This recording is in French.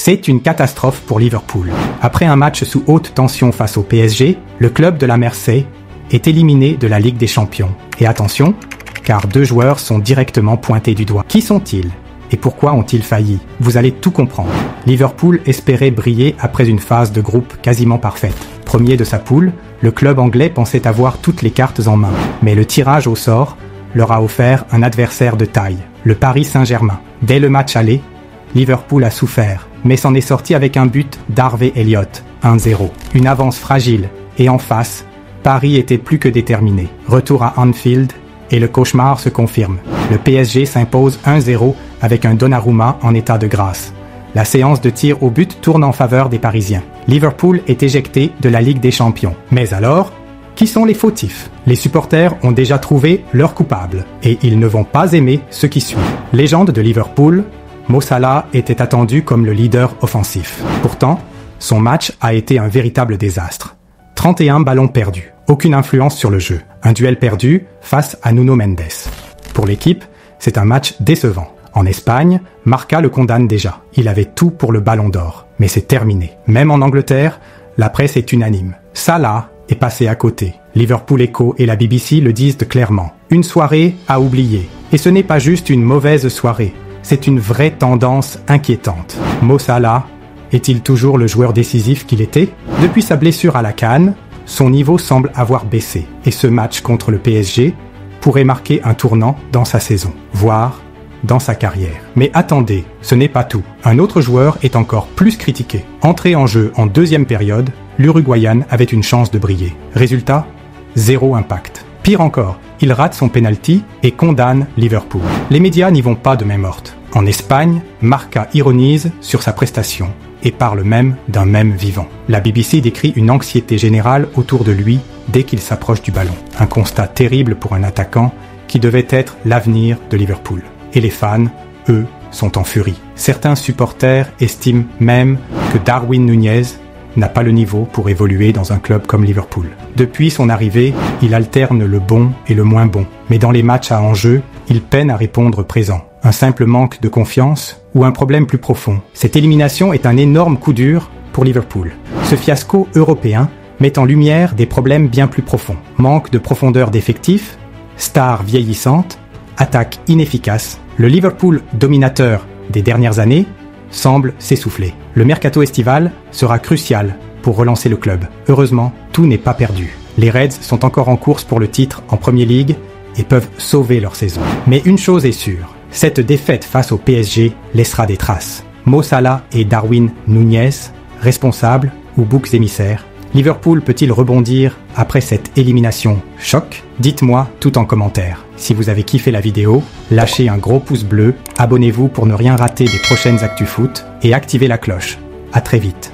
C'est une catastrophe pour Liverpool. Après un match sous haute tension face au PSG, le club de la Mersey est éliminé de la Ligue des Champions. Et attention, car 2 joueurs sont directement pointés du doigt. Qui sont-ils ? Et pourquoi ont-ils failli ? Vous allez tout comprendre. Liverpool espérait briller après une phase de groupe quasiment parfaite. Premier de sa poule, le club anglais pensait avoir toutes les cartes en main. Mais le tirage au sort leur a offert un adversaire de taille, le Paris Saint-Germain. Dès le match aller, Liverpool a souffert, mais s'en est sorti avec un but d'Harvey Elliott, 1-0. Une avance fragile, et en face, Paris était plus que déterminé. Retour à Anfield, et le cauchemar se confirme. Le PSG s'impose 1-0 avec un Donnarumma en état de grâce. La séance de tir au but tourne en faveur des Parisiens. Liverpool est éjecté de la Ligue des Champions. Mais alors, qui sont les fautifs ? Les supporters ont déjà trouvé leur coupable, et ils ne vont pas aimer ce qui suit. Légende de Liverpool, Mo Salah était attendu comme le leader offensif. Pourtant, son match a été un véritable désastre. 31 ballons perdus, aucune influence sur le jeu. Un duel perdu face à Nuno Mendes. Pour l'équipe, c'est un match décevant. En Espagne, Marca le condamne déjà. Il avait tout pour le ballon d'or. Mais c'est terminé. Même en Angleterre, la presse est unanime. Salah est passé à côté. Liverpool Echo et la BBC le disent clairement. Une soirée à oublier. Et ce n'est pas juste une mauvaise soirée. C'est une vraie tendance inquiétante. Mo Salah est-il toujours le joueur décisif qu'il était ? Depuis sa blessure à la canne, son niveau semble avoir baissé. Et ce match contre le PSG pourrait marquer un tournant dans sa saison, voire dans sa carrière. Mais attendez, ce n'est pas tout. Un autre joueur est encore plus critiqué. Entré en jeu en deuxième période, l'Uruguayan avait une chance de briller. Résultat, 0 impact. Pire encore, il rate son penalty et condamne Liverpool. Les médias n'y vont pas de main morte. En Espagne, Marca ironise sur sa prestation et parle même d'un même vivant. La BBC décrit une anxiété générale autour de lui dès qu'il s'approche du ballon. Un constat terrible pour un attaquant qui devait être l'avenir de Liverpool. Et les fans, eux, sont en furie. Certains supporters estiment même que Darwin Núñez n'a pas le niveau pour évoluer dans un club comme Liverpool. Depuis son arrivée, il alterne le bon et le moins bon. Mais dans les matchs à enjeu, il peine à répondre présent. Un simple manque de confiance ou un problème plus profond. Cette élimination est un énorme coup dur pour Liverpool. Ce fiasco européen met en lumière des problèmes bien plus profonds. Manque de profondeur d'effectifs, stars vieillissantes, attaque inefficace. Le Liverpool dominateur des dernières années semble s'essouffler. Le mercato estival sera crucial pour relancer le club. Heureusement, tout n'est pas perdu. Les Reds sont encore en course pour le titre en Premier League et peuvent sauver leur saison. Mais une chose est sûre, cette défaite face au PSG laissera des traces. Mo Salah et Darwin Núñez, responsables ou boucs émissaires. Liverpool peut-il rebondir après cette élimination choc ? Dites-moi tout en commentaire. Si vous avez kiffé la vidéo, lâchez un gros pouce bleu, abonnez-vous pour ne rien rater des prochaines actus foot et activez la cloche. À très vite.